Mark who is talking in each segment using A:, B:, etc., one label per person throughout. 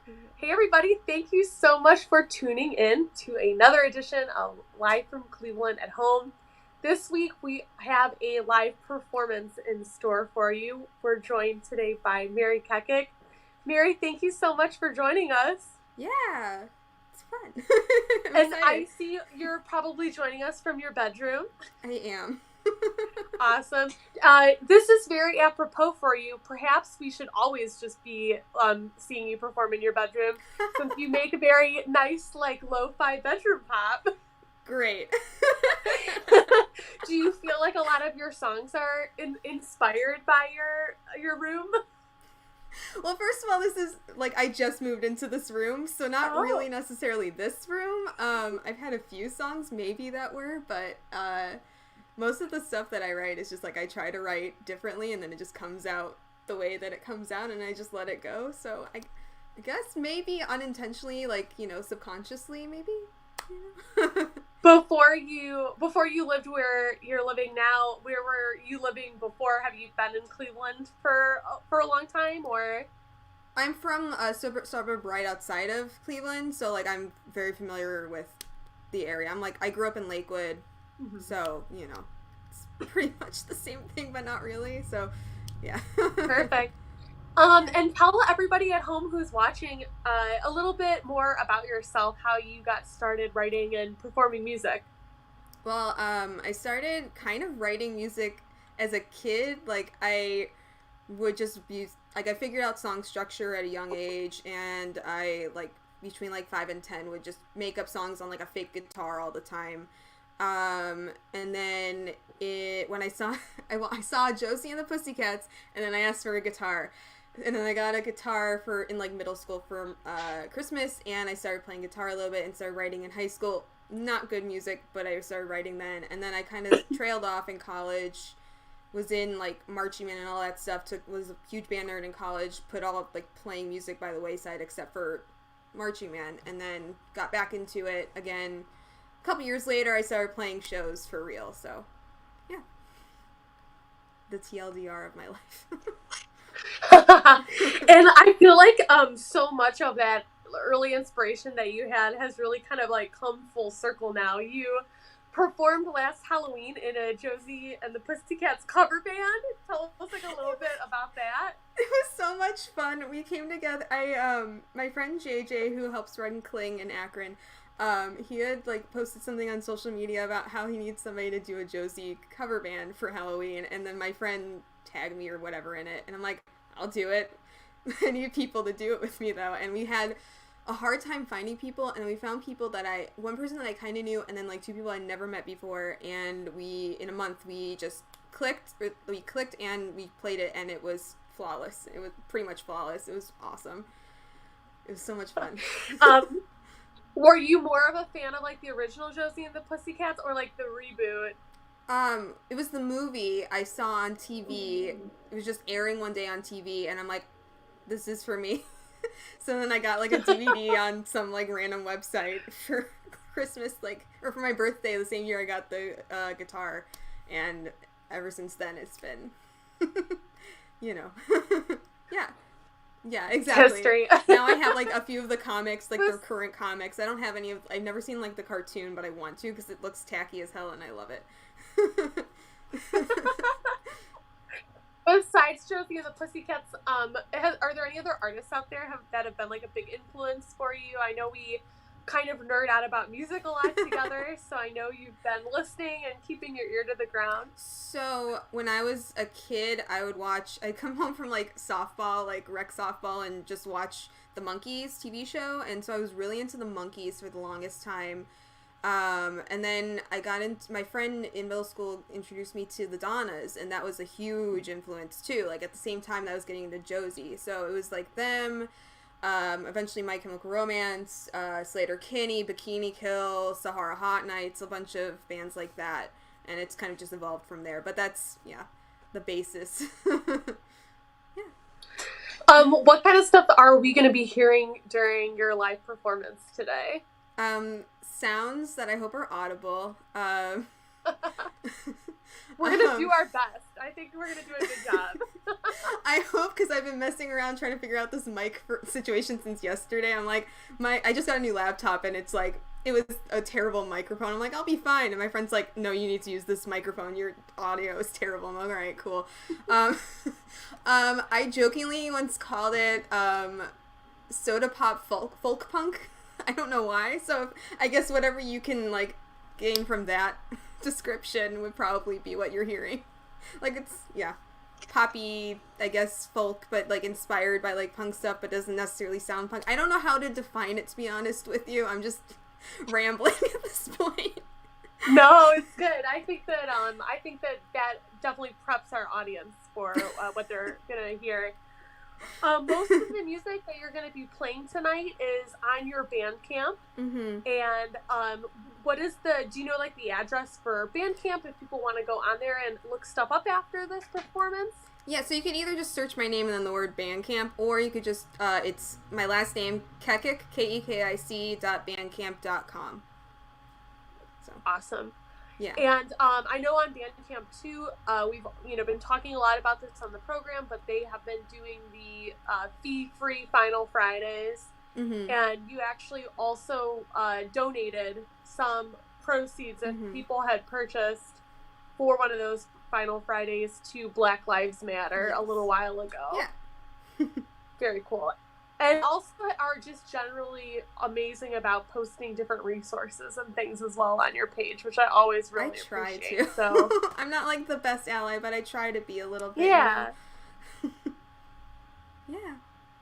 A: Hey everybody, thank you so much for tuning in to another edition of Live from Cleveland at Home. This week we have a live performance in store for you. We're joined today by Mary Kekic. Mary, thank you so much for joining us.
B: Yeah, it's fun. I'm
A: And
B: excited.
A: I see you're probably joining us from your bedroom.
B: I am.
A: Awesome. This is very apropos for you. Perhaps we should always just be seeing you perform in your bedroom, since you make a very nice, like, lo-fi bedroom pop.
B: Great.
A: Do you feel like a lot of your songs are inspired by your room?
B: Well, first of all, this is like I just moved into this room, so not
A: Oh,
B: really necessarily this room. I've had a few songs maybe that were, but most of the stuff that I write is just like I try to write differently, and then it just comes out the way that it comes out, and I just let it go. So I guess maybe unintentionally, like subconsciously, maybe. You know?
A: before you lived where you're living now, where were you living before? Have you been in Cleveland for a long time, or?
B: I'm from a suburb right outside of Cleveland, so like I'm very familiar with the area. I grew up in Lakewood,
A: Mhm.
B: so it's pretty much the same thing, but not really. So, yeah.
A: Perfect. And tell everybody at home who's watching a little bit more about yourself, how you got started writing and performing music.
B: Well, I started kind of writing music as a kid. Like I would just be like I figured out song structure at a young age, and I like between like 5 and 10 would just make up songs on like a fake guitar all the time. And then when I saw I saw Josie and the Pussycats, and then I asked for a guitar, and then I got a guitar for in like middle school for Christmas, and I started playing guitar a little bit and started writing in high school. Not good music, but I started writing then, and then I kind of trailed off in college. Was in like marching band and all that stuff. Was a huge band nerd in college. Put all of like playing music by the wayside except for marching band, and then got back into it again. A couple years later, I started playing shows for real. So, yeah, the TLDR of my life.
A: And I feel like so much of that early inspiration that you had has really kind of like come full circle now. You performed last Halloween in a Josie and the Pussycats cover band. Tell us like a little bit about that.
B: It was so much fun. We came together. My friend JJ, who helps run Kling in Akron, he had like posted something on social media about how he needs somebody to do a Josie cover band for Halloween, and then my friend tagged me or whatever in it, and I'm like, I'll do it. I need people to do it with me though, and we had a hard time finding people, and we found people that one person that I kind of knew, and then like two people I never met before, and in a month we just clicked and we played it, and it was flawless. It was pretty much flawless. It was awesome. It was so much fun.
A: Um, were you more of a fan of like the original Josie and the Pussycats or like the reboot?
B: It was the movie I saw on TV. It was just airing one day on TV, and I'm like, this is for me. So then I got like a DVD on some like random website for Christmas, like, or for my birthday the same year I got the guitar, and ever since then it's been, you know, yeah, yeah, exactly.
A: History.
B: Now I have like a few of the comics, like the current comics. I don't have any of. I've never seen like the cartoon, but I want to because it looks tacky as hell, and I love it.
A: Besides Josie and the Pussycats, are there any other artists out there that have been like a big influence for you? I know we kind of nerd out about music a lot together, so I know you've been listening and keeping your ear to the ground.
B: So when I was a kid, I'd come home from like softball, like rec softball, and just watch the Monkees TV show. And so I was really into the Monkees for the longest time. And then my friend in middle school introduced me to the Donnas, and that was a huge influence too. Like at the same time that I was getting into Josie. So it was like them, eventually My Chemical Romance, Slater Kinney, Bikini Kill, Sahara Hot Nights, a bunch of bands like that. And it's kind of just evolved from there. But that's, yeah, the basis. Yeah.
A: What kind of stuff are we going to be hearing during your live performance today?
B: Sounds that I hope are audible.
A: We're going to do our best. I think we're going to do a good job.
B: I hope, because I've been messing around trying to figure out this mic situation since yesterday. I'm like, I just got a new laptop, and it's like, it was a terrible microphone. I'm like, I'll be fine. And my friend's like, no, you need to use this microphone. Your audio is terrible. I'm like, all right, cool. I jokingly once called it soda pop folk punk. I don't know why. So I guess whatever you can like gain from that description would probably be what you're hearing. Like, it's, yeah, poppy, I guess, folk, but like inspired by like punk stuff, but doesn't necessarily sound punk. I don't know how to define it, to be honest with you. I'm just rambling at this point.
A: No, it's good. I think that that definitely preps our audience for what they're gonna hear. Most of the music that you're going to be playing tonight is on your Bandcamp.
B: Mm-hmm.
A: And do you know like the address for Bandcamp if people want to go on there and look stuff up after this performance?
B: Yeah, so you can either just search my name and then the word Bandcamp, or you could just, it's my last name, Kekic, KEKIC.bandcamp.com. So.
A: Awesome.
B: Yeah.
A: And I know on Bandcamp too, we've been talking a lot about this on the program, but they have been doing the fee-free Final Fridays,
B: mm-hmm.
A: and you actually also donated some proceeds that
B: mm-hmm.
A: people had purchased for one of those Final Fridays to Black Lives Matter
B: yes.
A: a little while ago.
B: Yeah.
A: Very cool. And also are just generally amazing about posting different resources and things as well on your page, which I always really appreciate.
B: I try to.
A: So
B: I'm not like the best ally, but I try to be a little bit.
A: Yeah.
B: Yeah.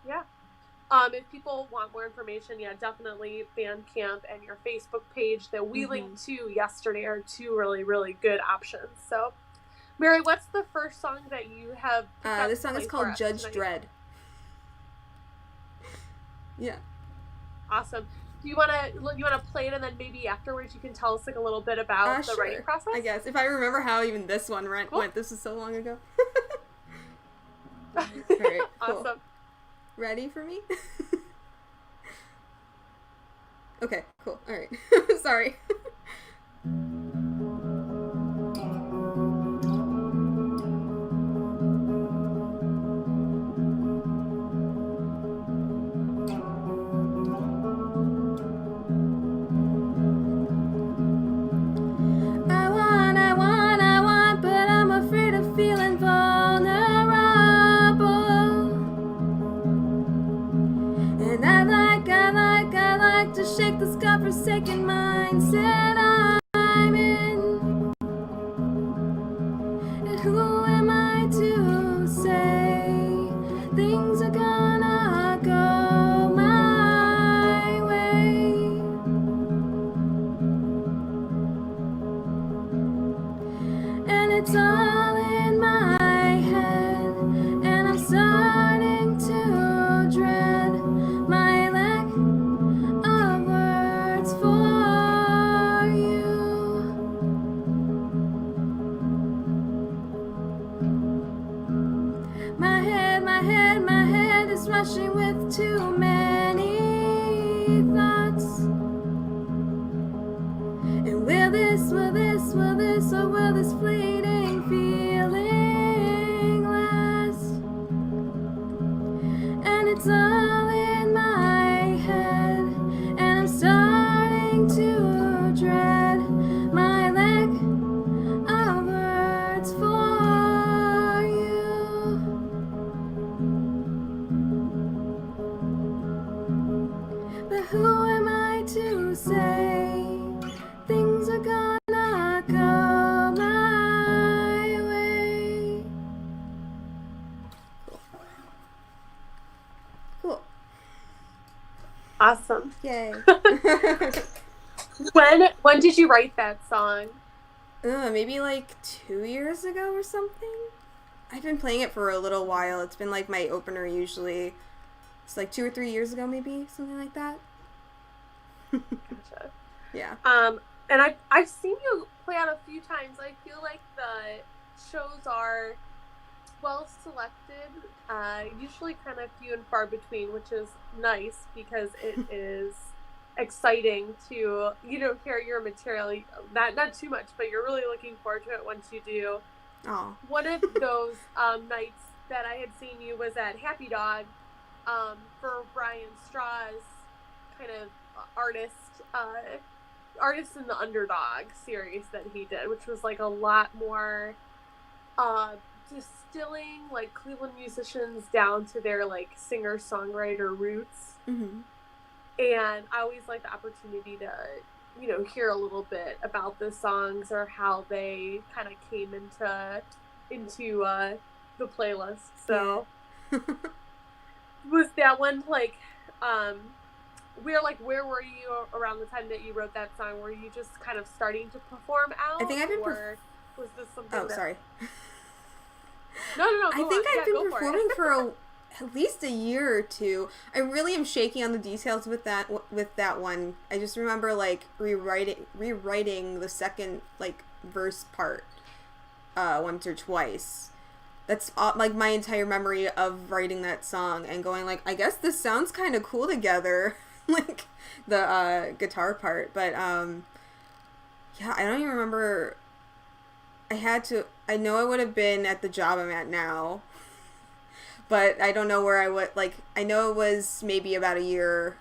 A: Yeah. If people want more information, yeah, definitely Bandcamp and your Facebook page that we
B: mm-hmm.
A: linked to yesterday are two really, really good options. So, Mary, what's the first song that you have?
B: This song is called Judge Dredd. Yeah.
A: Awesome. Do you want to play it, and then maybe afterwards you can tell us like a little bit about the
B: sure.
A: writing process?
B: I guess if I remember how even this one went. This is so long ago. All right. Cool.
A: Awesome.
B: Ready for me? Okay. Cool. All right. Sorry. This godforsaken mindset I'm in, and who am I to say things are gonna go my way? And it's all in my head, and I'm starting to dread my lack of words for you. My head is rushing with too many thoughts. And will this, or will this fleeting feeling last? And it's all in my head, and I'm starting to dread my lack of words for you. But who am I to say things are gonna go my way? Cool.
A: Awesome.
B: Yay.
A: When did you write that song?
B: Maybe like 2 years ago or something. I've been playing it for a little while. It's been like my opener usually. It's like 2 or 3 years ago, maybe, something like that.
A: Gotcha.
B: Yeah.
A: And I've seen you play out a few times. I feel like the shows are well selected, usually kind of few and far between, which is nice because it is exciting to, hear your material. Not too much, but you're really looking forward to it once you do.
B: Oh.
A: One of those nights that I had seen you was at Happy Dog for Brian Straw's kind of artist in the Underdog series that he did, which was like a lot more distilling like Cleveland musicians down to their like singer-songwriter roots.
B: Mm-hmm.
A: And I always like the opportunity to hear a little bit about the songs or how they kind of came into the playlist. So was that one like where were you around the time that you wrote that song? Were you just kind of starting to perform out?
B: I think I've been
A: was this something
B: sorry.
A: No,
B: I think I've been performing for at least a year or two. I really am shaky on the details with that one. I just remember like rewriting the second like verse part once or twice. That's like my entire memory of writing that song and going like, I guess this sounds kind of cool together, like the guitar part. But yeah, I don't even remember. I know I would have been at the job I'm at now, but I don't know where I would, like, I know it was maybe about a year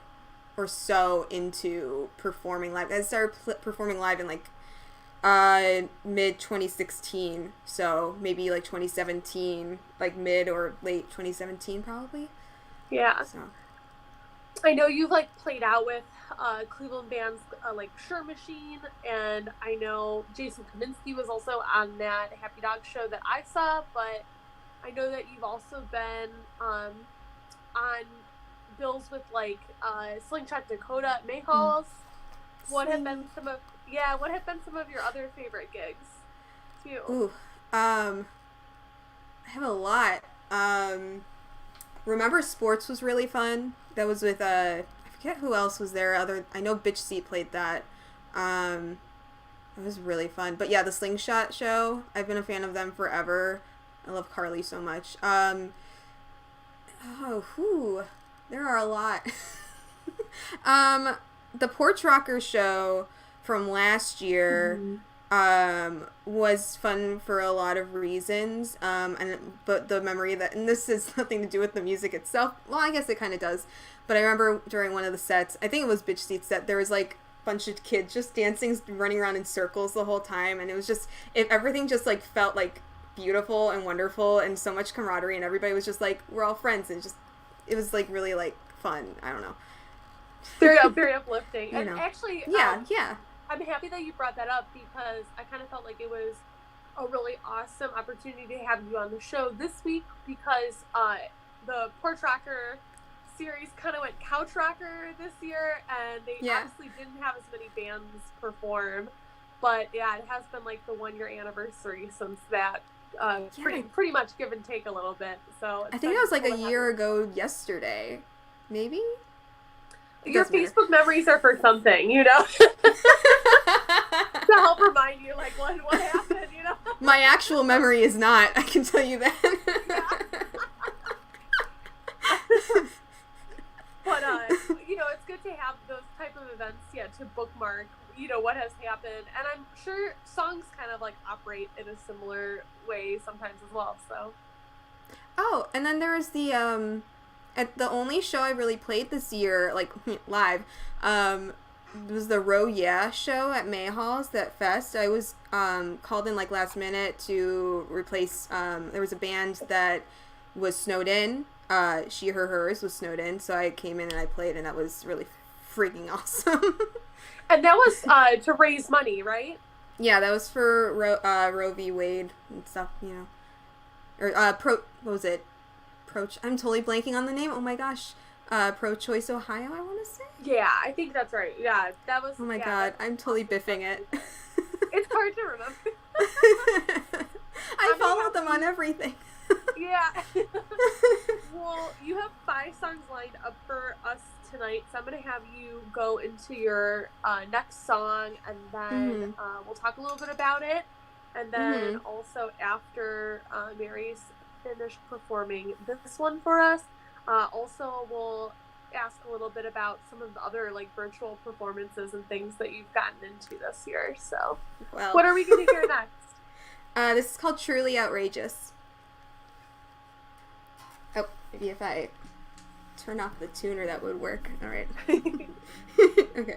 B: or so into performing live. I started performing live in, like, mid-2016, so maybe, like, 2017, like, mid or late 2017, probably.
A: Yeah. So. I know you've, like, played out with Cleveland bands like Sure Machine, and I know Jason Kaminsky was also on that Happy Dog show that I saw, but I know that you've also been on bills with like Slingshot Dakota at Mayhalls. What have been some of your other favorite gigs too?
B: Ooh, I have a lot. Remember Sports was really fun. That was with I forget who else was there. I know Bitch Seat played that. It was really fun. But yeah, the Slingshot show, I've been a fan of them forever. I love Carly so much. There are a lot. The Porch Rocker show from last year was fun for a lot of reasons. But the memory and this has nothing to do with the music itself. Well, I guess it kind of does. But I remember during one of the sets, I think it was Bitch Seat's set, there was like a bunch of kids just dancing, running around in circles the whole time. And it was just, everything just like felt like beautiful and wonderful and so much camaraderie. And everybody was just like, we're all friends. And it was like really like fun. I don't know.
A: Very uplifting. And actually,
B: yeah.
A: I'm happy that you brought that up because I kind of felt like it was a really awesome opportunity to have you on the show this week because the Porch Rocker series kind of went couch rocker this year, and they obviously didn't have as many bands perform, but yeah, it has been like the 1 year anniversary since that. Pretty much give and take a little bit. So
B: I think that was like a year ago yesterday, maybe.
A: Your Facebook memories are for something, to help remind you like what happened,
B: My actual memory is not. I can tell you that.
A: But it's good to have those type of events, to bookmark, what has happened. And I'm sure songs kind of like operate in a similar way sometimes as well. So.
B: Oh, and then there was the only show I really played this year, like live, was the WRUW-FM show at Mayhalls, that fest. I was called in like last minute to replace. There was a band that was snowed in. She, her, hers was snowed in, so I came in and I played, and that was really freaking awesome.
A: And that was to raise money, right?
B: Yeah, that was for Roe v. Wade and stuff, Or what was it? I'm totally blanking on the name. Oh my gosh. Pro-Choice Ohio, I want to say?
A: Yeah, I think that's right. Yeah, that was...
B: Oh my god, I'm totally biffing it.
A: It's hard to remember.
B: I followed them on everything.
A: Yeah. Well, you have 5 songs lined up for us tonight, so I'm going to have you go into your next song, and then we'll talk a little bit about it. And then also after Mary's finished performing this one for us, also we'll ask a little bit about some of the other like virtual performances and things that you've gotten into this year. So,
B: well,
A: what are we going to hear next?
B: This is called Truly Outrageous. Oh, maybe if I turn off the tuner, that would work. All right. Okay.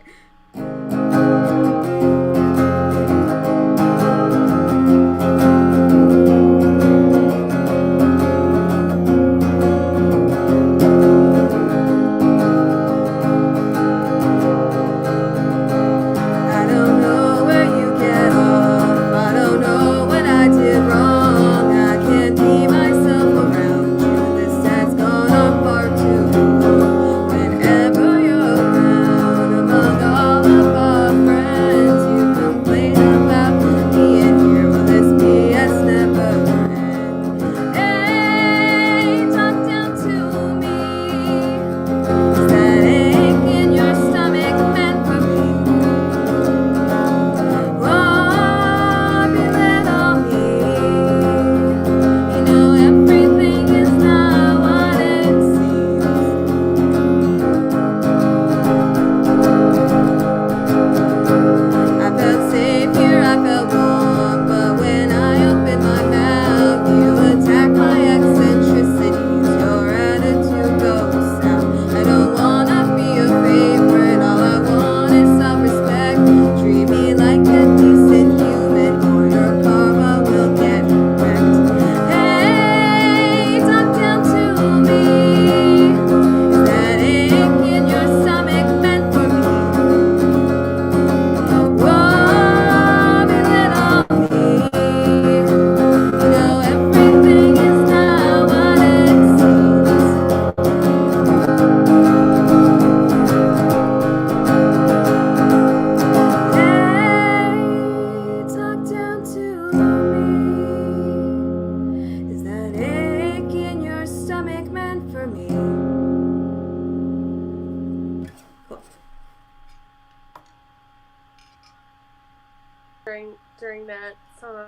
A: During that song,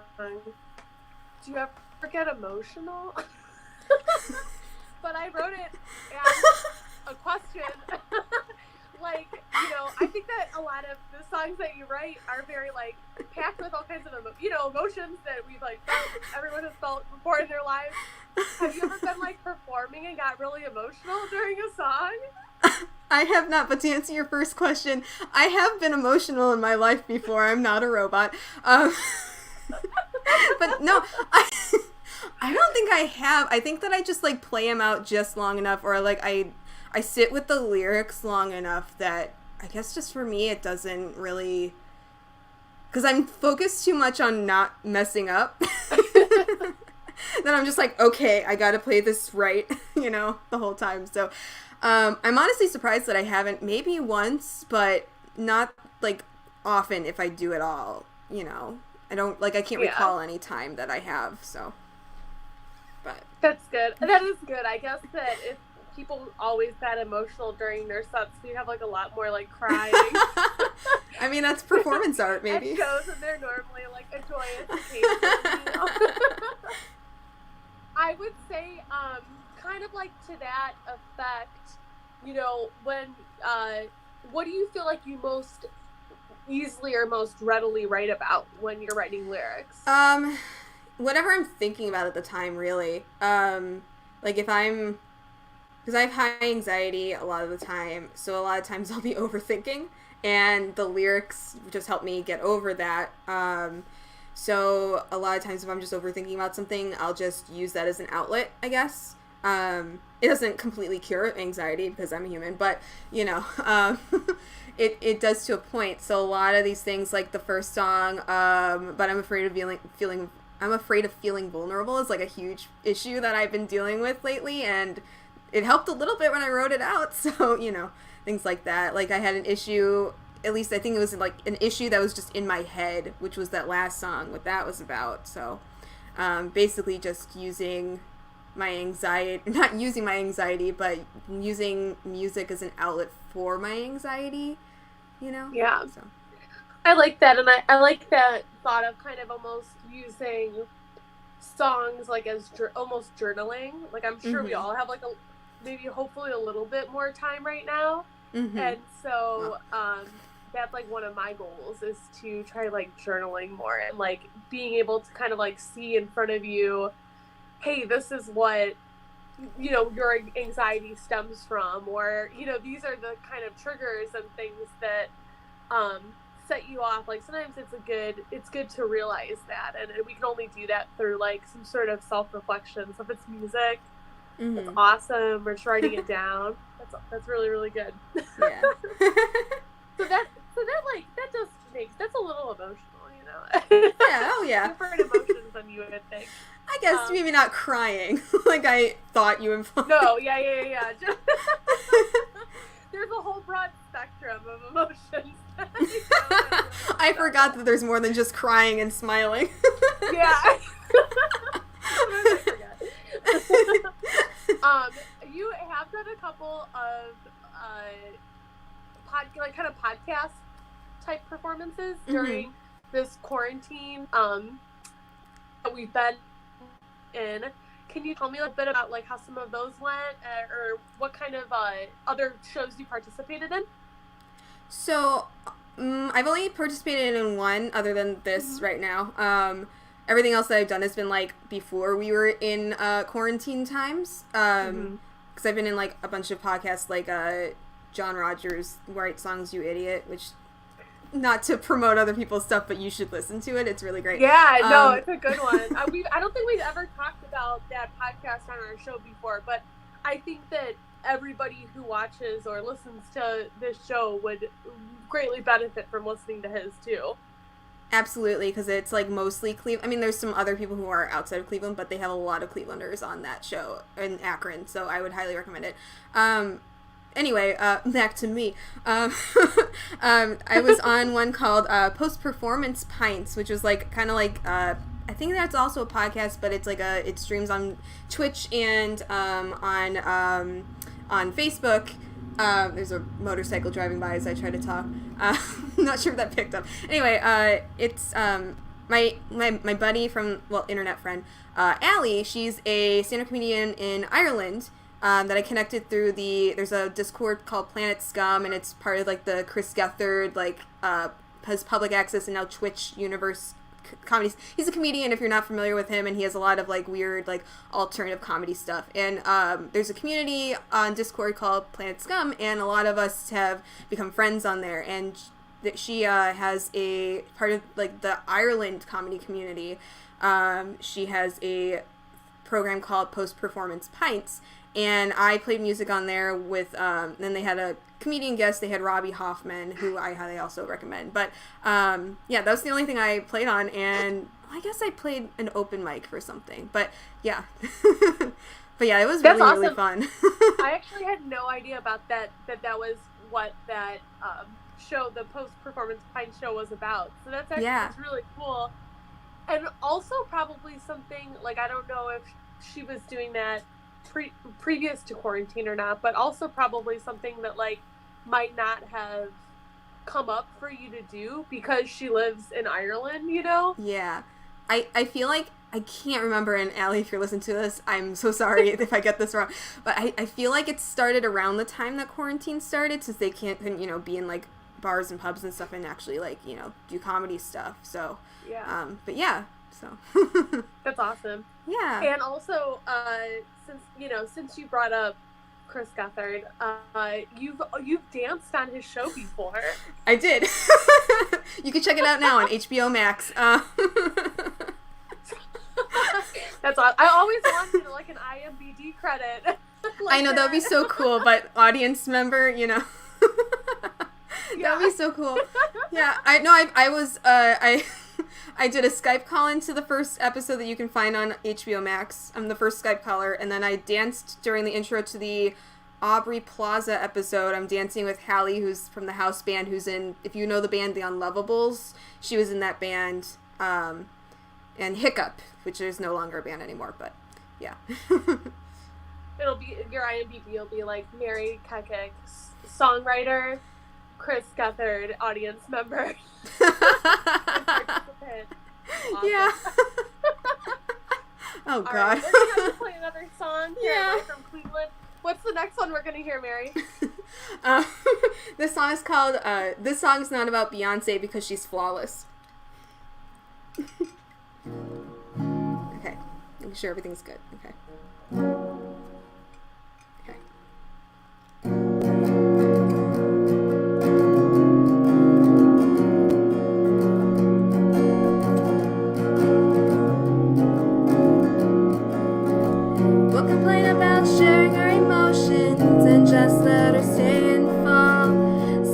A: do you ever get emotional? But I wrote it as a question. Like, you know, I think that a lot of the songs that you write are very like packed with all kinds of emotions that we've like felt, everyone has felt before in their lives. Have you ever been like performing and got really emotional during a song?
B: I have not, but to answer your first question, I have been emotional in my life before. I'm not a robot. But no, I don't think I have. I think that I just like play them out just long enough, or like I sit with the lyrics long enough that I guess just for me it doesn't really, because I'm focused too much on not messing up. Then I'm just like, okay, I gotta play this right, the whole time. So I'm honestly surprised that I haven't, maybe once, but not like often if I do at all, I don't, like, I can't recall any time that I have, so. But
A: that's good. That is good. I guess that if people always that emotional during their sets, we have like a lot more like crying.
B: I mean, that's performance art, maybe.
A: At shows, and they're normally like a joyous occasion, I would say, kind of like to that effect, when, what do you feel like you most easily or most readily write about when you're writing lyrics?
B: Whatever I'm thinking about at the time, really. Like if because I have high anxiety a lot of the time, so a lot of times I'll be overthinking, and the lyrics just help me get over that. So a lot of times if I'm just overthinking about something, I'll just use that as an outlet, I guess. It doesn't completely cure anxiety because I'm a human, but, it does to a point. So a lot of these things, like the first song, but I'm afraid of feeling vulnerable is like a huge issue that I've been dealing with lately, and it helped a little bit when I wrote it out. So, things like that. Like I had an issue, at least I think it was like an issue that was just in my head, which was that last song, what that was about. So, basically just using my anxiety, not using my anxiety, but using music as an outlet for my anxiety,
A: Yeah.
B: So.
A: I like that, and I like that thought of kind of almost using songs like as almost journaling. Like I'm sure we all have like maybe hopefully a little bit more time right now.
B: Mm-hmm.
A: And so that's like one of my goals is to try like journaling more and like being able to kind of like see in front of you, hey, this is what, you know, your anxiety stems from, or, you know, these are the kind of triggers and things that set you off. Like sometimes it's good to realize that, and we can only do that through like some sort of self-reflection. So if it's music, it's awesome, or just writing it down, that's really, really good.
B: Yeah.
A: so that just makes, that's a little emotional, you know.
B: Yeah, oh yeah.
A: Different emotions than you would think.
B: I guess maybe not crying like I thought you implied.
A: No, yeah. There's a whole broad spectrum of emotions.
B: I forgot that there's more than just crying and smiling.
A: Yeah. I forgot. You have done a couple of kind of podcast type performances during this quarantine that we've been in. Can you tell me a little bit about like how some of those went, or what kind of other shows you participated in?
B: So, I've only participated in one other than this right now. Everything else that I've done has been like before we were in quarantine times. Because I've been in like a bunch of podcasts like John Rogers' Write Songs, You Idiot, which, not to promote other people's stuff, but you should listen to it. It's really great.
A: Yeah, no, it's a good one. I don't think we've ever talked about that podcast on our show before, but I think that everybody who watches or listens to this show would greatly benefit from listening to his too.
B: Absolutely, because it's like mostly Cleveland. I mean, there's some other people who are outside of Cleveland, but they have a lot of Clevelanders on that show in Akron, so I would highly recommend it. Anyway, back to me. I was on one called Post-Performance Pints, which was like kind of like I think that's also a podcast, but it's like it streams on Twitch and on Facebook. There's a motorcycle driving by as I try to talk. I'm not sure if that picked up. Anyway, it's my buddy from, well, internet friend, Allie. She's a stand-up comedian in Ireland. That I connected through there's a Discord called Planet Scum, and it's part of like the Chris Gethard, like has public access and now Twitch universe comedies. He's a comedian if you're not familiar with him, and he has a lot of like weird like alternative comedy stuff. And there's a community on Discord called Planet Scum, and a lot of us have become friends on there. And she has a part of like the Ireland comedy community. She has a program called Post Performance Pints. And I played music on there with, then they had a comedian guest. They had Robbie Hoffman, who I highly also recommend. But, yeah, that was the only thing I played on. And I guess I played an open mic for something. But, yeah. But, yeah, it was really,
A: awesome.
B: Really fun.
A: I actually had no idea about that was what that show, the Post-Performance Pint show, was about. So that's actually that's really cool. And also probably something, like, I don't know if she was doing that previous to quarantine or not, but also probably something that like might not have come up for you to do because she lives in Ireland, you know?
B: Yeah. I feel like, I can't remember, and Allie, if you're listening to this, I'm so sorry if I get this wrong, but I feel like it started around the time that quarantine started, since they couldn't, you know, be in like bars and pubs and stuff and actually like, you know, do comedy stuff. So
A: yeah.
B: But yeah, so
A: that's awesome.
B: Yeah. And
A: also, since you brought up Chris Gethard, you've danced on his show before.
B: I did. You can check it out now on HBO Max.
A: That's awesome. I always wanted like an IMDb credit. Like
B: I know, that would be so cool, but audience member, you know. That would be so cool. Yeah, I did a Skype call into the first episode that you can find on HBO Max. I'm the first Skype caller, and then I danced during the intro to the Aubrey Plaza episode. I'm dancing with Hallie, who's from the house band, who's in, if you know the band The Unlovables, she was in that band, and Hiccup, which is no longer a band anymore, but yeah.
A: It'll be, your IMDb will be like Mary Kekic, songwriter, Chris Gethard, audience member. Awesome.
B: Yeah. Oh, God.
A: All right, we're going to play another song here from Cleveland. What's the
B: called This Song's Not About Beyonce Because She's Flawless. Okay. Making sure everything's good. Okay. Okay. We'll complain about sharing our emotions and just let her stay and fall.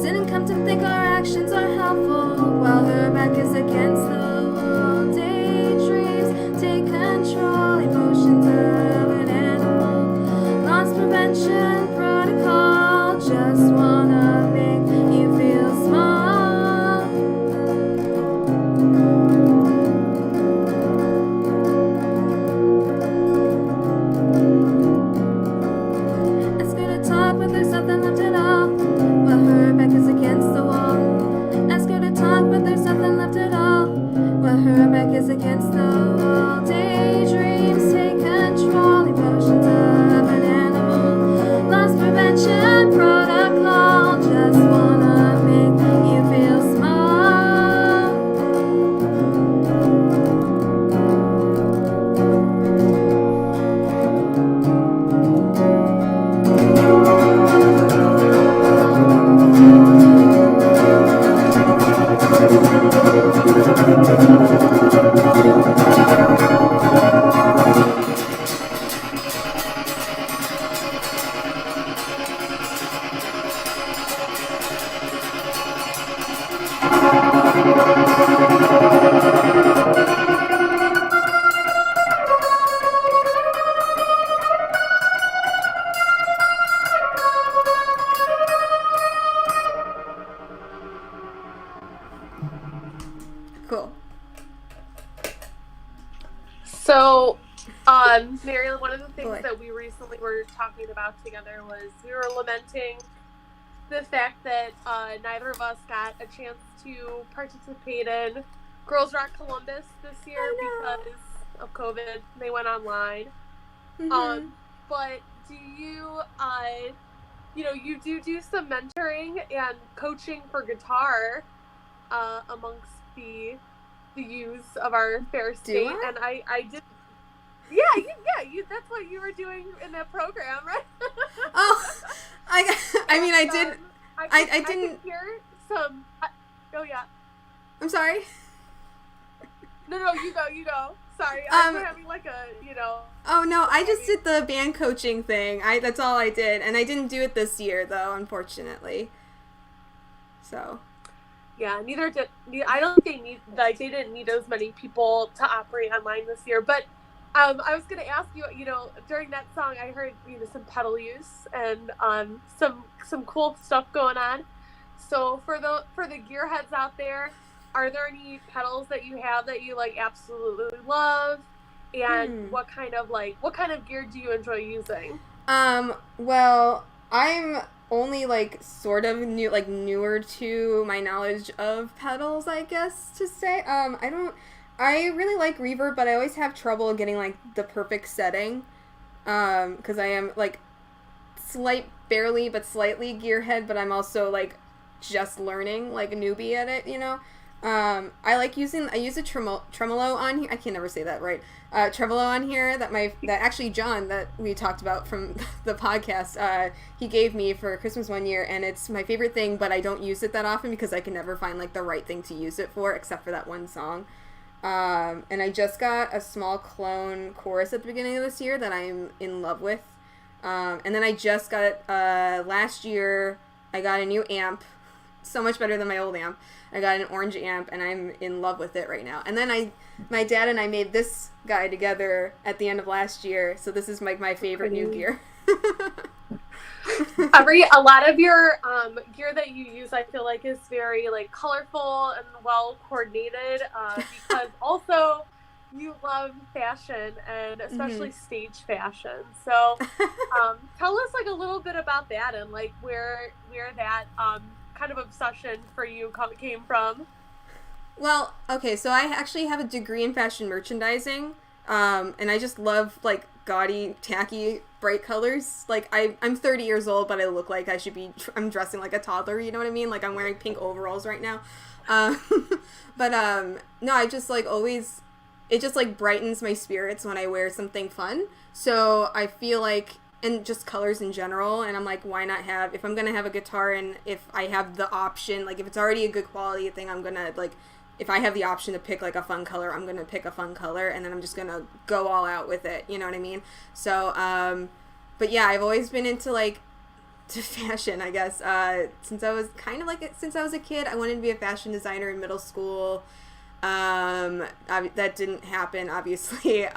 B: Sit and come to think our actions are helpful while her back is against the wall. Daydreams take control, emotions of an animal. Loss prevention protocol, just wanna make you feel small. Ask her to talk, but there's nothing left at all while her back is against the wall. Ask her to talk, but there's nothing left at all while her back is against the wall. Daydreams take control, emotions of an animal. Loss prevention protocol, just wanna make you feel small. Cool.
A: So, Mary, one of the things
B: Boy.
A: that we recently were talking about together was we were lamenting the fact that neither of us got a chance to participate in Girls Rock Columbus this year because of COVID. They went online. But do you, you do some mentoring and coaching for guitar amongst the youths of our fair state, and I did. Yeah, you. That's what you were doing in that program, right?
B: Oh, I mean, I did. I didn't
A: could hear some. Oh yeah.
B: I'm sorry.
A: No, you go. Sorry, I'm having like a,
B: Oh no, I just did the band coaching thing. That's all I did, and I didn't do it this year though, unfortunately. So.
A: Yeah, neither did. I don't think they didn't need as many people to operate online this year. But I was going to ask you, during that song, I heard some pedal use and some cool stuff going on. So for the gearheads out there, are there any pedals that you have that you like absolutely love? And what kind of gear do you enjoy using?
B: Well, I'm only like sort of newer to my knowledge of pedals, I guess to say. I really like reverb, but I always have trouble getting like the perfect setting, because I am like barely but slightly gearhead, but I'm also like just learning, like a newbie at it, I use a tremolo on here. I can never say that right. Tremolo on here that actually John, that we talked about from the podcast, he gave me for Christmas one year, and it's my favorite thing, but I don't use it that often because I can never find like the right thing to use it for except for that one song. And I just got a small clone chorus at the beginning of this year that I'm in love with. And then I just got last year I got a new amp, so much better than my old amp. I got an orange amp, and I'm in love with it right now. And then my dad and I made this guy together at the end of last year, so this is my favorite new gear.
A: A lot of your gear that you use, I feel like, is very like colorful and well coordinated, because also you love fashion and especially stage fashion. So tell us like a little bit about that and like where that kind of obsession for you came from.
B: Well, okay, so I actually have a degree in fashion merchandising, and I just love like gaudy, tacky, bright colors. Like, I'm 30 years old, but I look like I'm dressing like a toddler, you know what I mean? Like, I'm wearing pink overalls right now. But, no, I just, like, always, it just, like, brightens my spirits when I wear something fun. So I feel like, and just colors in general, and I'm like, why not have, if I'm gonna have a guitar, and if I have the option, like, if it's already a good quality thing, I'm gonna, like, if I have the option to pick, like, a fun color, I'm gonna pick a fun color, and then I'm just gonna go all out with it, you know what I mean? So, but yeah, I've always been into, like, to fashion, I guess, since I was a kid. I wanted to be a fashion designer in middle school. That didn't happen, obviously.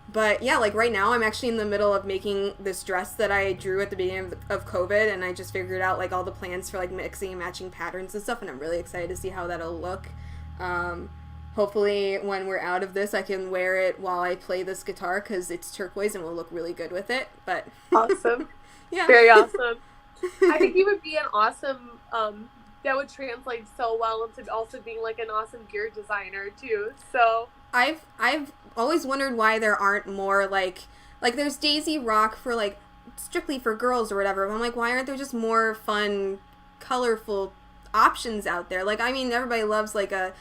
B: But yeah, like right now I'm actually in the middle of making this dress that I drew at the beginning of COVID, and I just figured out like all the plans for like mixing and matching patterns and stuff, and I'm really excited to see how that'll look. Hopefully when we're out of this I can wear it while I play this guitar, because it's turquoise and will look really good with it. But
A: awesome.
B: Yeah.
A: Very awesome. I think you would be an awesome, that would translate so well into also being like an awesome gear designer too. So
B: I've always wondered why there aren't more like there's Daisy Rock for like strictly for girls or whatever. But I'm like, why aren't there just more fun, colorful options out there? Like, I mean, everybody loves like a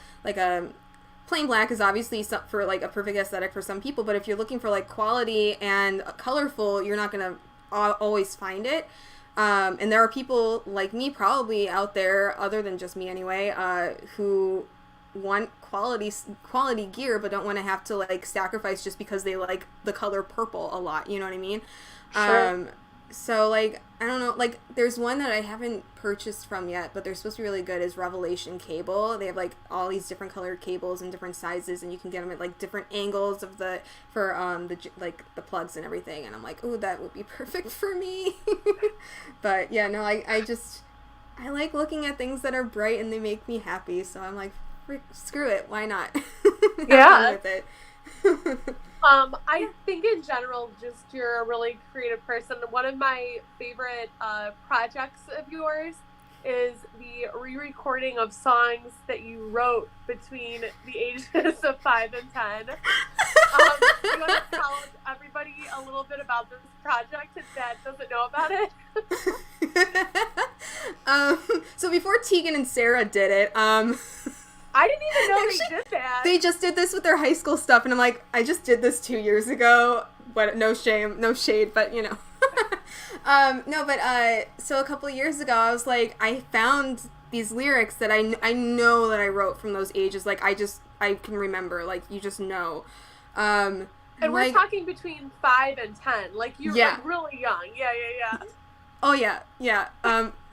B: plain black is obviously for like a perfect aesthetic for some people, but if you're looking for like quality and colorful, you're not gonna always find it. And there are people like me probably out there, other than just me anyway, who want quality gear but don't want to have to like sacrifice just because they like the color purple a lot, you know what I mean?
A: Sure.
B: So like, I don't know, like there's one that I haven't purchased from yet, but they're supposed to be really good, is Revelation Cable. They have like all these different colored cables in different sizes, and you can get them at like different angles of the plugs and everything, and I'm like, ooh, that would be perfect for me. But yeah, no, I like looking at things that are bright and they make me happy, so I'm like, screw it, why not?
A: Yeah.
B: With it.
A: I think in general, just you're a really creative person. One of my favorite projects of yours is the re-recording of songs that you wrote between the ages of 5 and 10. You want to tell everybody a little bit about this project that doesn't know about it?
B: So before Tegan and Sarah did it,
A: I didn't even know they did that.
B: They just did this with their high school stuff, and I'm like, I just did this 2 years ago, but no shame, no shade, but you know. So a couple of years ago, I was like, I found these lyrics that I know that I wrote from those ages, like, I can remember, like, you just know.
A: And we're talking between 5 and 10, like, you're like really young, yeah.
B: Oh, yeah.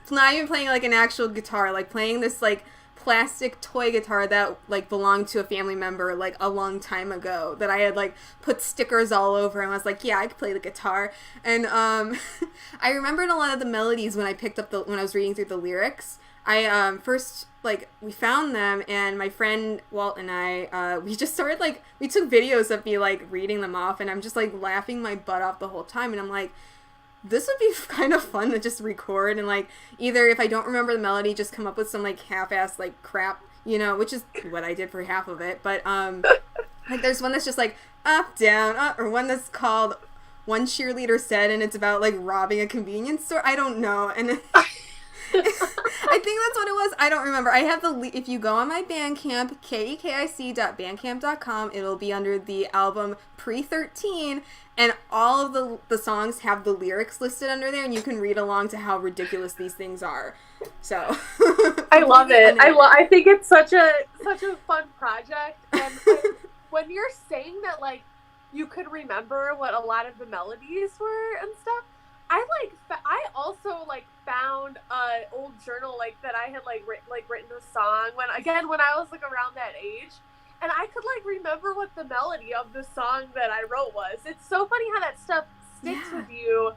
B: Not even playing, like, an actual guitar, like, playing this, like, plastic toy guitar that like belonged to a family member like a long time ago that I had like put stickers all over, and I was like, yeah, I could play the guitar. And I remembered a lot of the melodies when I picked up when I was reading through the lyrics. I first, like, we found them, and my friend Walt and I we just started like, we took videos of me like reading them off, and I'm just like laughing my butt off the whole time, and I'm like, this would be kind of fun to just record and, like, either if I don't remember the melody, just come up with some, like, half-assed, like, crap, you know, which is what I did for half of it. But, like, there's one that's just, like, up, down, up, or one that's called One Cheerleader Said, and it's about, like, robbing a convenience store. I don't know. And I think that's what it was. I don't remember. I have if you go on my Bandcamp, kekic.bandcamp.com, it'll be under the album Pre-13, and all of the songs have the lyrics listed under there, and you can read along to how ridiculous these things are. So
A: I love it. I think it's such a fun project, and when you're saying that, like, you could remember what a lot of the melodies were and stuff, I also like found an old journal like that I had written a song when I was like around that age, and I could like remember what the melody of the song that I wrote was. It's so funny how that stuff sticks with you,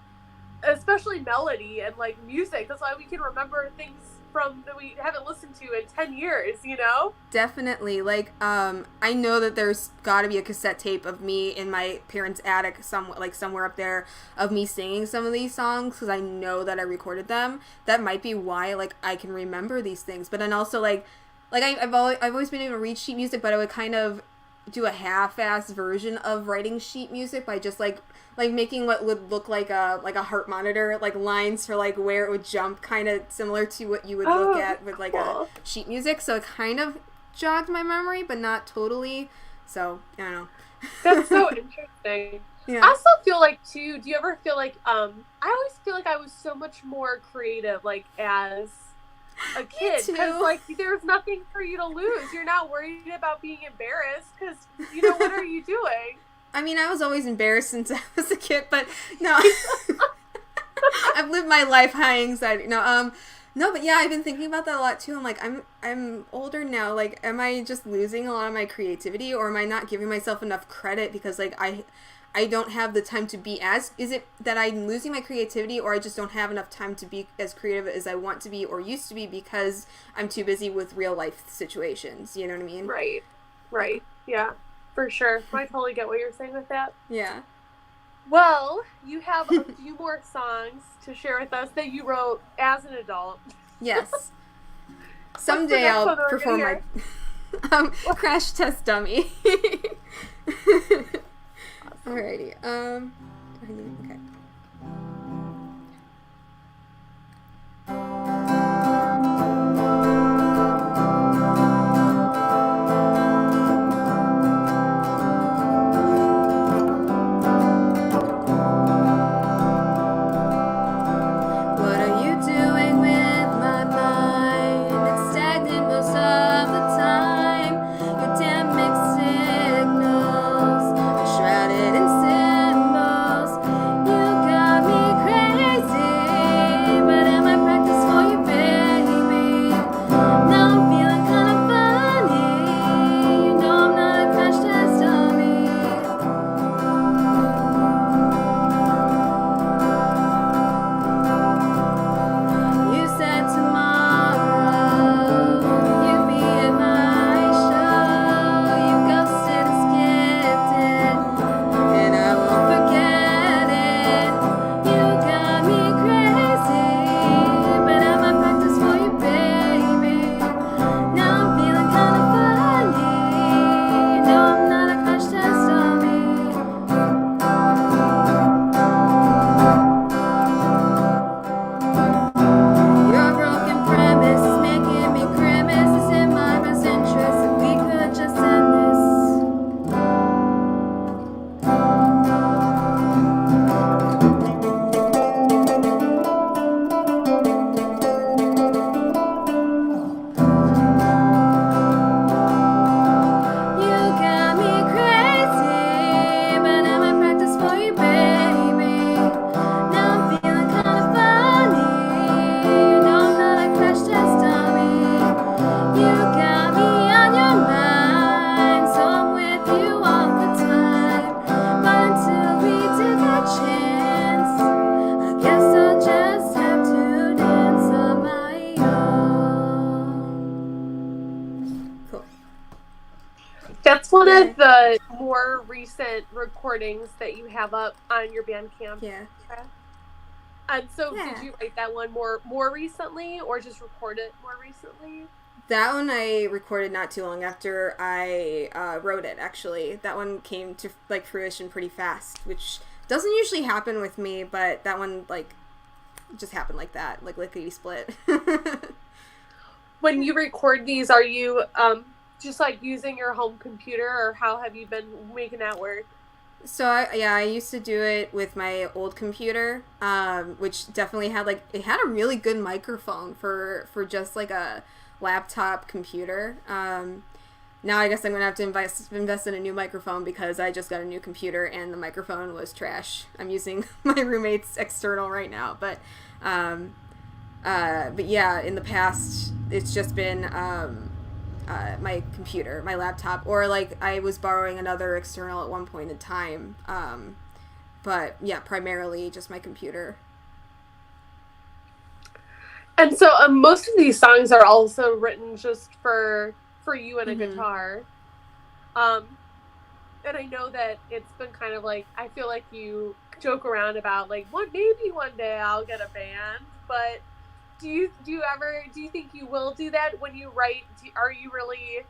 A: especially melody and like music. That's why we can remember things that we haven't listened to in 10 years, you know?
B: Definitely. Like, I know that there's got to be a cassette tape of me in my parents' attic, somewhere up there, of me singing some of these songs, because I know that I recorded them. That might be why, like, I can remember these things. But then also, like I've always been able to read sheet music, but I would kind of, do a half-ass version of writing sheet music by just like making what would look like a heart monitor, like lines for like where it would jump, kind of similar to what you would look at with like a sheet music. So it kind of jogged my memory, but not totally. So I don't know.
A: That's so interesting.
B: Yeah.
A: I also feel like too. Do you ever feel like I always feel like I was so much more creative, like as a kid, because like there's nothing for you to lose. You're not worried about being embarrassed because what are you doing?
B: I mean, I was always embarrassed since I was a kid, but no, I've lived my life high anxiety. No, but yeah, I've been thinking about that a lot too. I'm like, I'm older now. Like, am I just losing a lot of my creativity, or am I not giving myself enough credit because like I don't have the time to be as, is it that I'm losing my creativity, or I just don't have enough time to be as creative as I want to be or used to be because I'm too busy with real life situations, you know what I mean?
A: Right, yeah, for sure. I totally get what you're saying with that.
B: Yeah.
A: Well, you have a few more songs to share with us that you wrote as an adult.
B: Yes. Someday I'll perform my Crash Test Dummy. Alrighty. Okay. What are you doing with my mind? It's stagnant most of the time. Your damn mixed signals are shrouded in symbols. You got me crazy, but am I practice for you, baby? Now I'm feeling kind of funny. You know I'm not a crash test dummy. You said tomorrow you'd be at my show. You ghosted and skipped it, and I won't forget it. You got me crazy, but am I practice for you, baby? Now I'm feeling kind of funny. You know I'm not a crash test dummy. Your broken premise is making me grimace. It's in my best interest if we could just end this. You got me crazy, but am I practice for you, baby? Now I'm feeling kind of funny. You know I'm not a crash test dummy. You got me on your mind, so I'm with you all the time. But until we take a chance, I guess I'll just have to dance on my own. Cool.
A: That's one of the more recent recordings that you have up on your Bandcamp.
B: Yeah.
A: And so,
B: Yeah.
A: did you write that one more recently, or just record it more recently?
B: That one I recorded not too long after I wrote it, actually. That one came to like fruition pretty fast, which doesn't usually happen with me, but that one like just happened like that, like lickety split.
A: When you record these, are you just like using your home computer, or how have you been making that work?
B: So I used to do it with my old computer, which definitely had it had a really good microphone for just like a laptop computer. Now I guess I'm gonna have to invest in a new microphone because I just got a new computer and the microphone was trash. I'm using my roommate's external right now, but yeah, in the past it's just been my computer, my laptop, or like I was borrowing another external at one point in time. But yeah, primarily just my computer.
A: And so most of these songs are also written just for you and a guitar. And I know that it's been kind of like, I feel like you joke around about like, maybe one day I'll get a band, but do you think you will do that when you write? Are you really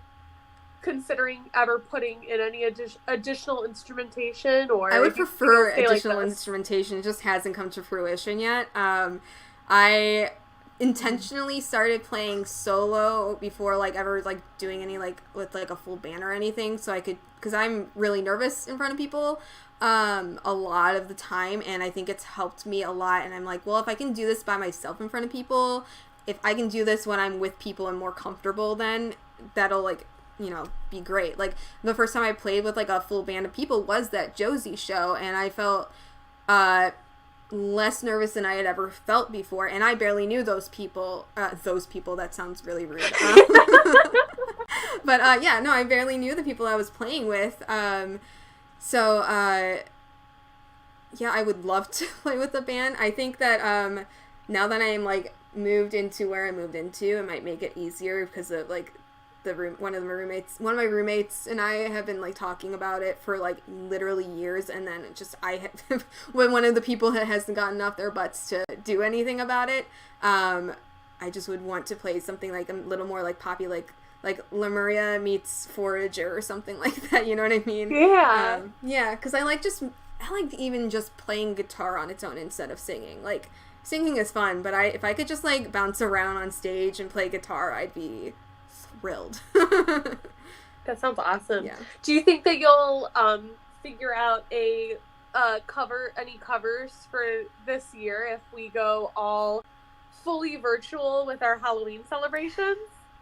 A: considering ever putting in any additional instrumentation, or
B: I would prefer additional
A: like
B: instrumentation. It just hasn't come to fruition yet. I intentionally started playing solo before like ever like doing any like with like a full band or anything, so I could, because I'm really nervous in front of people a lot of the time, and I think it's helped me a lot. And I'm like, well, if I can do this by myself in front of people, if I can do this when I'm with people and more comfortable, then that'll like, you know, be great. Like the first time I played with like a full band of people was that Josie show, and I felt less nervous than I had ever felt before, and I barely knew those people, that sounds really rude. But yeah, no, I barely knew the people I was playing with. So yeah, I would love to play with the band. I think that now that I am like moved into where I moved into, it might make it easier because of like one of my roommates and I have been like talking about it for like literally years, and then when one of the people hasn't gotten off their butts to do anything about it, I just would want to play something like a little more like poppy, like Lemuria meets Forager or something like that, you know what I mean?
A: Yeah.
B: Yeah, because I like even just playing guitar on its own instead of singing. Like singing is fun, but if I could just like bounce around on stage and play guitar, I'd be thrilled.
A: That sounds awesome.
B: Yeah.
A: Do you think that you'll figure out any covers for this year if we go all fully virtual with our Halloween celebrations?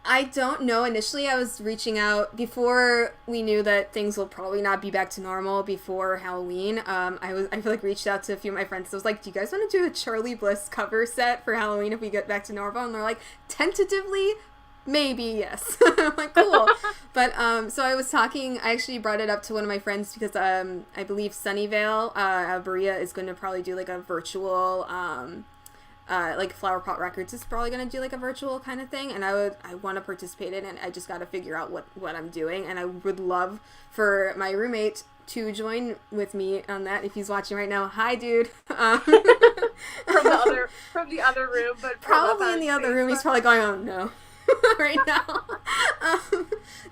B: I don't know. Initially, I was reaching out before we knew that things will probably not be back to normal before Halloween. I feel like reached out to a few of my friends. I was like, "Do you guys want to do a Charlie Bliss cover set for Halloween if we get back to normal?" And they're like, "Tentatively, maybe yes." I'm like, cool. But so I was talking. I actually brought it up to one of my friends because I believe Sunnyvale, Berea is going to probably do like a virtual. Like Flower Pot Records is probably going to do like a virtual kind of thing, and I want to participate in it, and I just got to figure out what I'm doing, and I would love for my roommate to join with me on that. If he's watching right now, hi dude.
A: From the other room, but
B: probably in the other room. He's probably going, oh no. Right now.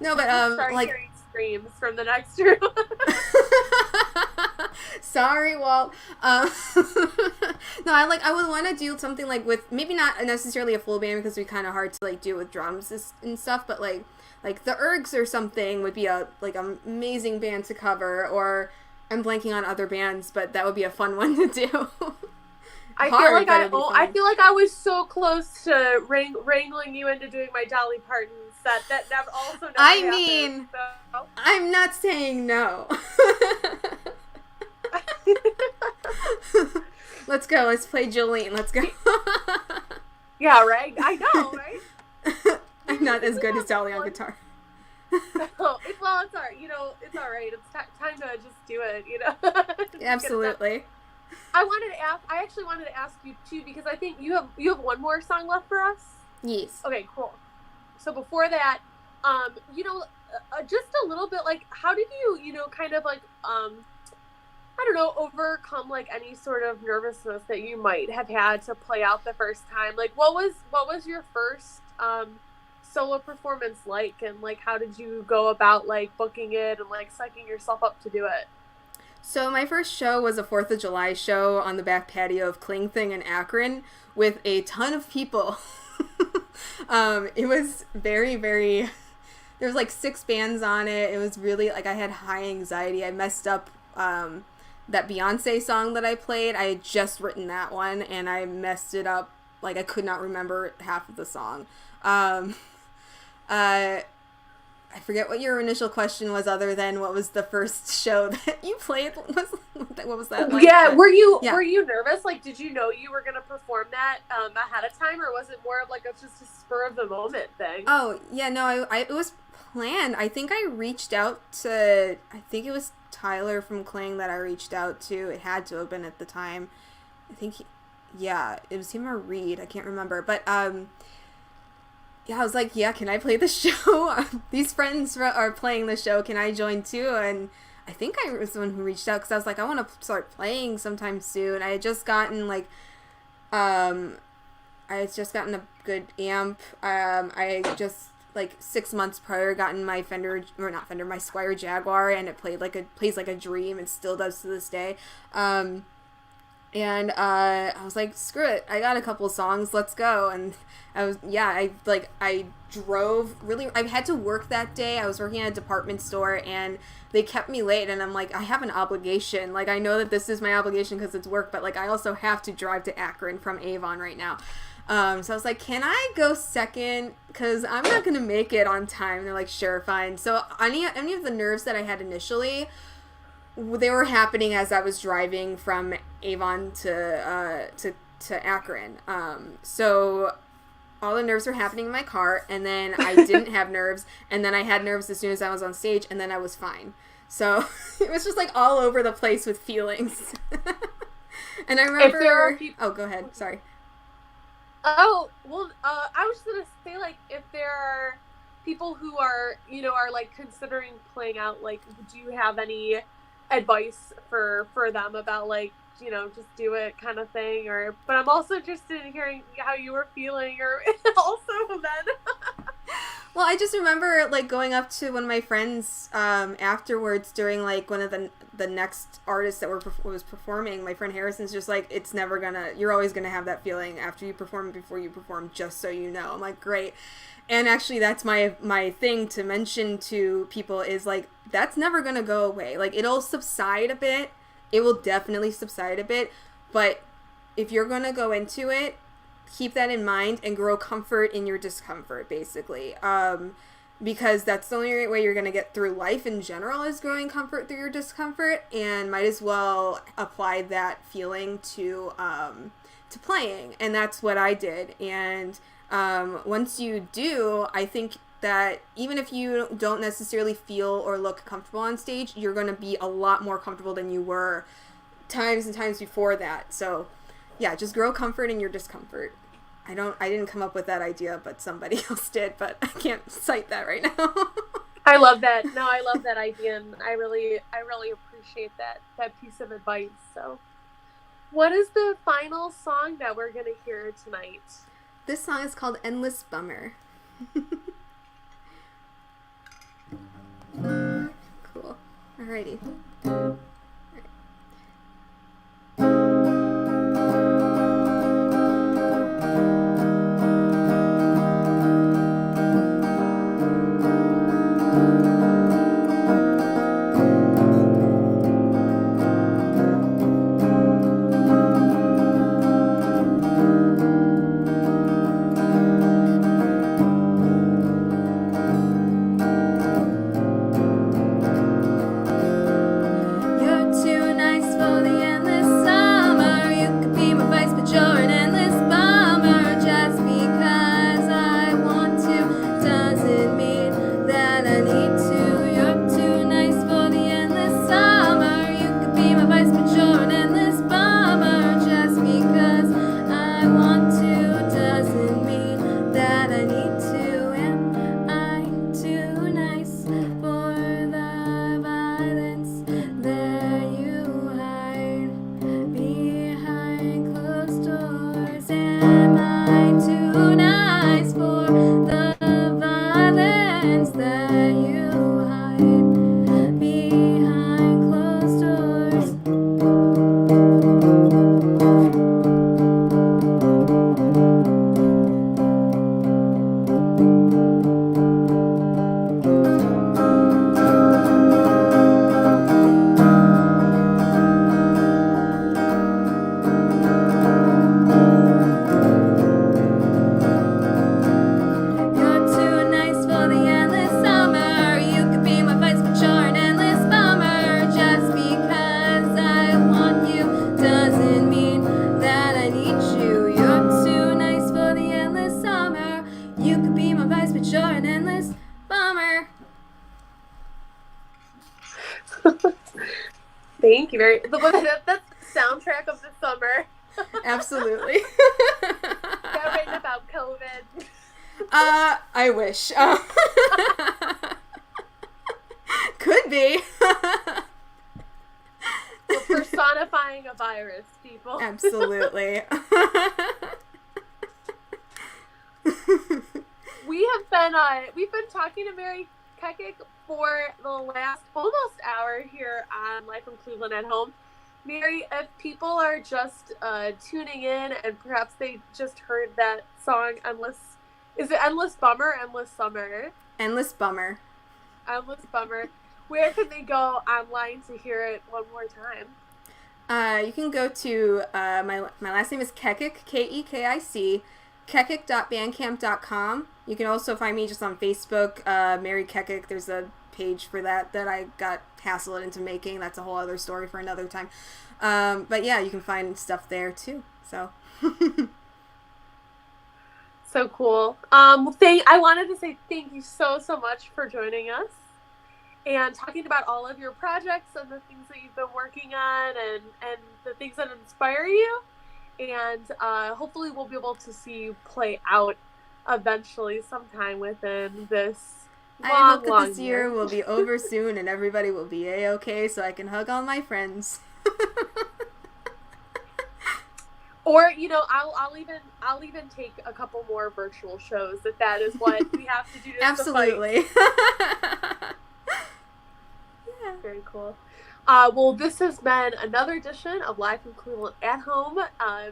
B: No, but like
A: hearing screams from the next room.
B: Sorry, Walt. No, I would want to do something like with maybe not necessarily a full band because it'd be kind of hard to like do with drums and stuff, but like the Ergs or something would be an amazing band to cover. Or I'm blanking on other bands, but that would be a fun one to do.
A: I feel like I was so close to wrangling you into doing my Dolly Parton set. That also never happened,
B: mean,
A: so.
B: I'm not saying no. Let's go. Let's play Jolene. Let's go.
A: Yeah, right? I know, right?
B: I'm not as good as Dolly on guitar.
A: It's all right. You know, it's all right. It's time to just do it, you know?
B: Absolutely.
A: I actually wanted to ask you too, because I think you have one more song left for us.
B: Yes.
A: Okay, cool. So before that, just a little bit like, how did you kind of like, I don't know, overcome like any sort of nervousness that you might have had to play out the first time? Like, what was your first solo performance like, and like how did you go about like booking it and like psyching yourself up to do it?
B: So my first show was a 4th of July show on the back patio of Kling Thing in Akron with a ton of people. It was very, very, there was like 6 bands on it. It was really like I had high anxiety. I messed up that Beyonce song that I played. I had just written that one and I messed it up. Like I could not remember half of the song. I forget what your initial question was, other than what was the first show that you played? What was that like?
A: Yeah, were you nervous? Like, did you know you were going to perform that ahead of time, or was it more of like just a spur of the moment thing?
B: Oh, yeah, no, it was planned. I think I reached out to, I think it was Tyler from Kling that I reached out to. It had to have been at the time. I think, it was him or Reed. I can't remember. But, yeah, I was like, yeah, can I play the show? These friends are playing the show. Can I join too? And I think I was the one who reached out because I was like, I want to start playing sometime soon. I had just gotten like, a good amp. I just like 6 months prior gotten my my Squire Jaguar, and it plays like a dream, and still does to this day. And I was like, screw it, I got a couple songs, let's go. And I drove really, I had to work that day. I was working at a department store, and they kept me late, and I'm like, I have an obligation. Like, I know that this is my obligation because it's work, but like, I also have to drive to Akron from Avon right now. So I was like, can I go second? Because I'm not going to make it on time. And they're like, sure, fine. So any of the nerves that I had initially, they were happening as I was driving from Avon to Akron. So all the nerves were happening in my car, and then I didn't have nerves, and then I had nerves as soon as I was on stage, and then I was fine. So it was just like all over the place with feelings. And I remember... Oh, go ahead. Sorry.
A: Oh, well, I was just going to say, like, if there are people who are, are, like, considering playing out, like, do you have any advice for them about, like, just do it kind of thing? But I'm also interested in hearing how you were feeling, or also then.
B: Well, I just remember, like, going up to one of my friends afterwards during, like, one of the next artists that was performing. My friend Harrison's just like, you're always gonna have that feeling after you perform, before you perform, just so you know. I'm like, great. And actually, that's my thing to mention to people is, like, that's never gonna go away. Like, it'll subside a bit. It will definitely subside a bit. But if you're gonna go into it, keep that in mind and grow comfort in your discomfort, basically. Because that's the only way you're going to get through life in general, is growing comfort through your discomfort, and might as well apply that feeling to playing. And that's what I did. And once you do, I think that even if you don't necessarily feel or look comfortable on stage, you're going to be a lot more comfortable than you were times and times before that. So yeah, just grow comfort in your discomfort. I didn't come up with that idea, but somebody else did, but I can't cite that right now.
A: I love that. No, I love that idea, and I really appreciate that piece of advice. So, what is the final song that we're going to hear tonight?
B: This song is called Endless Bummer. Cool. Alrighty.
A: Thank you very much. That's the soundtrack of the summer.
B: Absolutely.
A: Got written about COVID.
B: I wish. Could be.
A: We're personifying a virus, people.
B: Absolutely.
A: We have been talking to Mary Kekic for the last almost hour here on Live from Cleveland at Home. Mary, if people are just tuning in and perhaps they just heard that song is it Endless Bummer, Endless Summer?
B: Endless Bummer.
A: Endless Bummer. Where can they go online to hear it one more time?
B: You can go to my last name is Kekic, Kekic, kekic.bandcamp.com. You can also find me just on Facebook, Mary Kekic. There's a page for that I got hassled into making. That's a whole other story for another time. But yeah, you can find stuff there too. So.
A: So cool. I wanted to say thank you so much for joining us and talking about all of your projects and the things that you've been working on and the things that inspire you. And hopefully we'll be able to see you play out eventually sometime within this
B: I hope that this year will be over soon and everybody will be A-okay so I can hug all my friends.
A: Or, I'll even take a couple more virtual shows if that is what we have to do to
B: Absolutely.
A: Yeah. Very cool. Well, this has been another edition of Live from Cleveland at Home.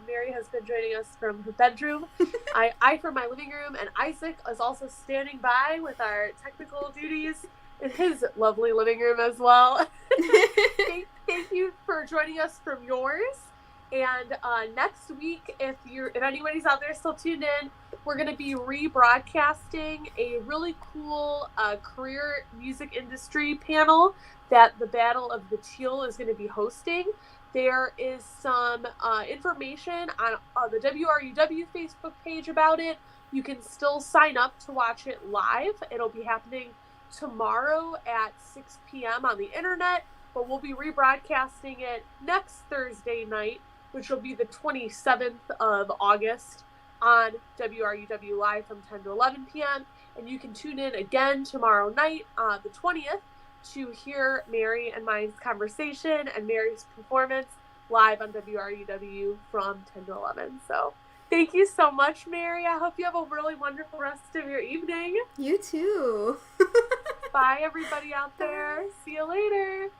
A: Mary has been joining us from her bedroom. I from my living room, and Isaac is also standing by with our technical duties in his lovely living room as well. Thank you for joining us from yours. And next week, if anybody's out there still tuned in, we're going to be rebroadcasting a really cool career music industry panel that the Battle of the Teal is going to be hosting. There is some information on the WRUW Facebook page about it. You can still sign up to watch it live. It'll be happening tomorrow at 6 p.m. on the internet, but we'll be rebroadcasting it next Thursday night, which will be the 27th of August on WRUW Live from 10 to 11 p.m. And you can tune in again tomorrow night, the 20th, to hear Mary and my conversation and Mary's performance live on WRUW from 10 to 11. So thank you so much, Mary. I hope you have a really wonderful rest of your evening.
B: You too.
A: Bye, everybody out there. See you later.